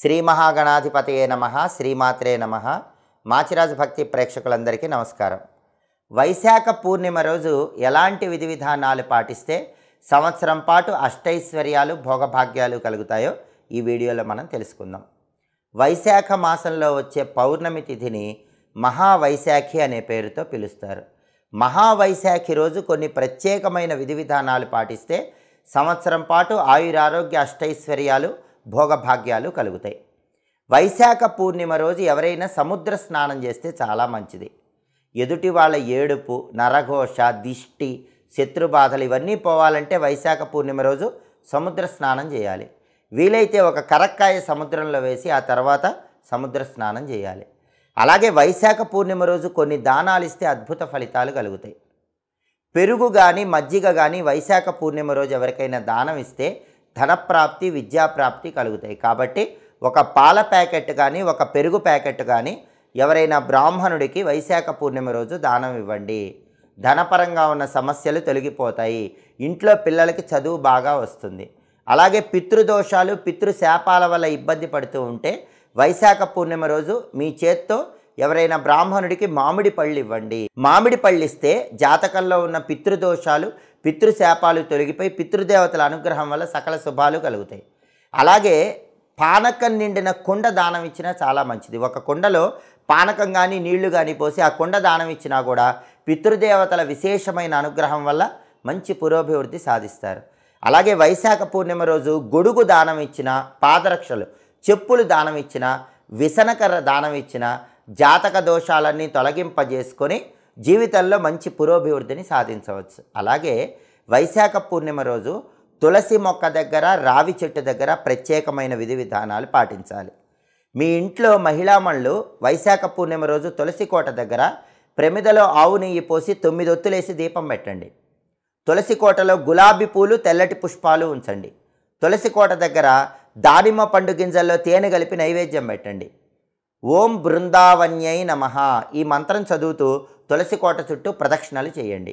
శ్రీ మహాగణాధిపతయే నమః. శ్రీమాత్రే నమః. మాచిరాజు భక్తి ప్రేక్షకులందరికీ నమస్కారం. వైశాఖ పూర్ణిమ రోజు ఎలాంటి విధి విధానాలు పాటిస్తే సంవత్సరం పాటు అష్టైశ్వర్యాలు భోగభాగ్యాలు కలుగుతాయో ఈ వీడియోలో మనం తెలుసుకుందాం. వైశాఖ మాసంలో వచ్చే పౌర్ణమి తిథిని మహావైశాఖి అనే పేరుతో పిలుస్తారు. మహావైశాఖి రోజు కొన్ని ప్రత్యేకమైన విధి విధానాలు పాటిస్తే సంవత్సరం పాటు ఆయురారోగ్య అష్టైశ్వర్యాలు భోగభాగ్యాలు కలుగుతాయి. వైశాఖ పూర్ణిమ రోజు ఎవరైనా సముద్ర స్నానం చేస్తే చాలా మంచిది. ఎదుటి వాళ్ళ ఏడుపు, నరఘోష, దిష్టి, శత్రుబాధలు ఇవన్నీ పోవాలంటే వైశాఖ పూర్ణిమ రోజు సముద్ర స్నానం చేయాలి. వీలైతే ఒక కరక్కాయ సముద్రంలో వేసి ఆ తర్వాత సముద్ర స్నానం చేయాలి. అలాగే వైశాఖ పూర్ణిమ రోజు కొన్ని దానాలు ఇస్తే అద్భుత ఫలితాలు కలుగుతాయి. పెరుగు కానీ మజ్జిగ కానీ వైశాఖ పూర్ణిమ రోజు ఎవరికైనా దానం ఇస్తే ధనప్రాప్తి, విద్యాప్రాప్తి కలుగుతాయి. కాబట్టి ఒక పాల ప్యాకెట్ కానీ ఒక పెరుగు ప్యాకెట్ కానీ ఎవరైనా బ్రాహ్మణుడికి వైశాఖ పూర్ణిమ రోజు దానం ఇవ్వండి. ధనపరంగా ఉన్న సమస్యలు తొలగిపోతాయి. ఇంట్లో పిల్లలకి చదువు బాగా వస్తుంది. అలాగే పితృదోషాలు, పితృశాపాల వల్ల ఇబ్బంది పడుతూ ఉంటే వైశాఖ పూర్ణిమ రోజు మీ చేత్తో ఎవరైనా బ్రాహ్మణుడికి మామిడి పళ్ళు ఇవ్వండి. మామిడి పళ్ళు ఇస్తే జాతకంలో ఉన్న పితృదోషాలు, పితృశాపాలు తొలగిపోయి పితృదేవతల అనుగ్రహం వల్ల సకల శుభాలు కలుగుతాయి. అలాగే పానకం నిండిన కుండ దానం ఇచ్చినా చాలా మంచిది. ఒక కుండలో పానకం కానీ నీళ్లు కానీ పోసి ఆ కుండ దానం ఇచ్చినా కూడా పితృదేవతల విశేషమైన అనుగ్రహం వల్ల మంచి పురోభివృద్ధి సాధిస్తారు. అలాగే వైశాఖ పూర్ణిమ రోజు గొడుగు దానం ఇచ్చిన, పాదరక్షలు, చెప్పులు దానం ఇచ్చిన, విసనకర్ర దానం ఇచ్చిన జాతక దోషాలన్నీ తొలగింపజేసుకొని జీవితంలో మంచి పురోభివృద్ధిని సాధించవచ్చు. అలాగే వైశాఖ పూర్ణిమ రోజు తులసి మొక్క దగ్గర, రావి చెట్టు దగ్గర ప్రత్యేకమైన విధి విధానాలు పాటించాలి. మీ ఇంట్లో మహిళామణులు వైశాఖ పూర్ణిమ రోజు తులసి కోట దగ్గర ప్రమిదలో ఆవు నెయ్యి పోసి 9 ఒత్తులేసి దీపం పెట్టండి. తులసి కోటలో గులాబీ పూలు, తెల్లటి పుష్పాలు ఉంచండి. తులసి కోట దగ్గర దానిమ్మ పండు గింజల్లో తేనె కలిపి నైవేద్యం పెట్టండి. ఓం బృందావన్యై నమః ఈ మంత్రం చదువుతూ తులసి కోట చుట్టూ ప్రదక్షిణలు చేయండి.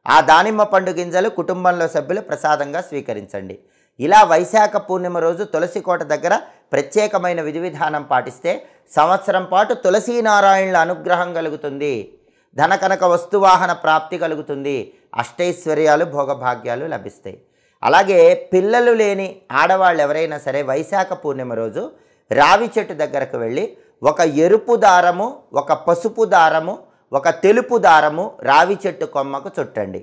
ఆ దానిమ్మ పండు గింజలు కుటుంబంలో సభ్యులు ప్రసాదంగా స్వీకరించండి. ఇలా వైశాఖ పూర్ణిమ రోజు తులసి కోట దగ్గర ప్రత్యేకమైన విధి విధానం పాటిస్తే సంవత్సరం పాటు తులసీనారాయణుల అనుగ్రహం కలుగుతుంది. ధనకనక వస్తువాహన ప్రాప్తి కలుగుతుంది. అష్టైశ్వర్యాలు భోగభాగ్యాలు లభిస్తాయి. అలాగే పిల్లలు లేని ఆడవాళ్ళు ఎవరైనా సరే వైశాఖ పూర్ణిమ రోజు రావి చెట్టు దగ్గరకు వెళ్ళి ఒక ఎరుపు దారము, ఒక పసుపు దారము, ఒక తెలుపు దారము రావి చెట్టు కొమ్మకు చుట్టండి.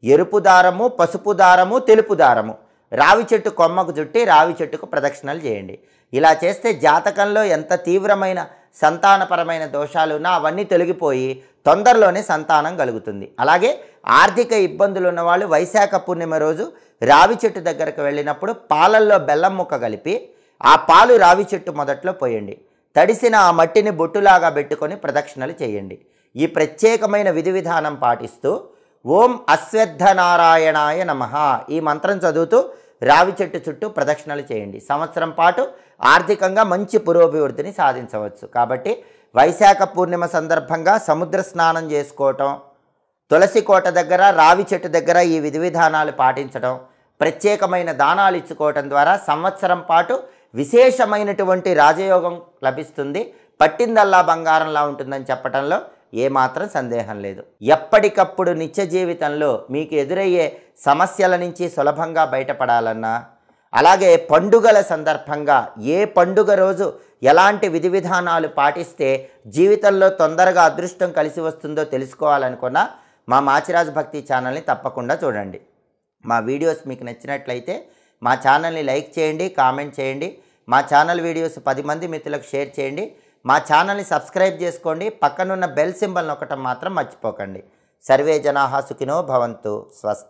ఎరుపు దారము, పసుపు దారము, తెలుపు దారము రావి చెట్టు కొమ్మకు చుట్టి రావి చెట్టుకు ప్రదక్షిణలు చేయండి. ఇలా చేస్తే జాతకంలో ఎంత తీవ్రమైన సంతానపరమైన దోషాలున్నా అవన్నీ తొలగిపోయి తొందరలోనే సంతానం కలుగుతుంది. అలాగే ఆర్థిక ఇబ్బందులు ఉన్నవాళ్ళు వైశాఖ పూర్ణిమ రోజు రావి చెట్టు దగ్గరకు వెళ్ళినప్పుడు పాలల్లో బెల్లం ముక్క కలిపి ఆ పాలు రావి చెట్టు మొదట్లో పోయండి. తడిసిన ఆ మట్టిని బొట్టులాగా పెట్టుకొని ప్రదక్షిణలు చేయండి. ఈ ప్రత్యేకమైన విధి విధానం పాటిస్తూ ఓం అశ్వత్థనారాయణాయ నమః ఈ మంత్రం చదువుతూ రావి చెట్టు చుట్టూ ప్రదక్షిణలు చేయండి. సంవత్సరం పాటు ఆర్థికంగా మంచి పురోభివృద్ధిని సాధించవచ్చు. కాబట్టి వైశాఖ పూర్ణిమ సందర్భంగా సముద్ర స్నానం చేసుకోవటం, తులసి కోట దగ్గర, రావి చెట్టు దగ్గర ఈ విధి విధానాలు పాటించడం, ప్రత్యేకమైన దానాలు ఇచ్చుకోవటం ద్వారా సంవత్సరం పాటు విశేషమైనటువంటి రాజయోగం లభిస్తుంది. పట్టిందల్లా బంగారంలా ఉంటుందని చెప్పడంలో ఏమాత్రం సందేహం లేదు. ఎప్పటికప్పుడు నిత్య జీవితంలో మీకు ఎదురయ్యే సమస్యల నుంచి సులభంగా బయటపడాలన్నా, అలాగే పండుగల సందర్భంగా ఏ పండుగ రోజు ఎలాంటి విధి విధానాలు పాటిస్తే జీవితంలో తొందరగా అదృష్టం కలిసి వస్తుందో తెలుసుకోవాలనుకున్నా మా మాచిరాజు భక్తి ఛానల్ని తప్పకుండా చూడండి. మా వీడియోస్ మీకు నచ్చినట్లయితే మా ఛానల్ని లైక్ చేయండి, కామెంట్ చేయండి. మా ఛానల్ వీడియోస్ 10 మంది మిత్రులకు షేర్ చేయండి. మా ఛానల్ని సబ్స్క్రైబ్ చేసుకోండి. పక్కనున్న బెల్ సింబల్ నొక్కటం మాత్రం మర్చిపోకండి. సర్వే జనాః సుఖినో భవంతు. స్వస్తి.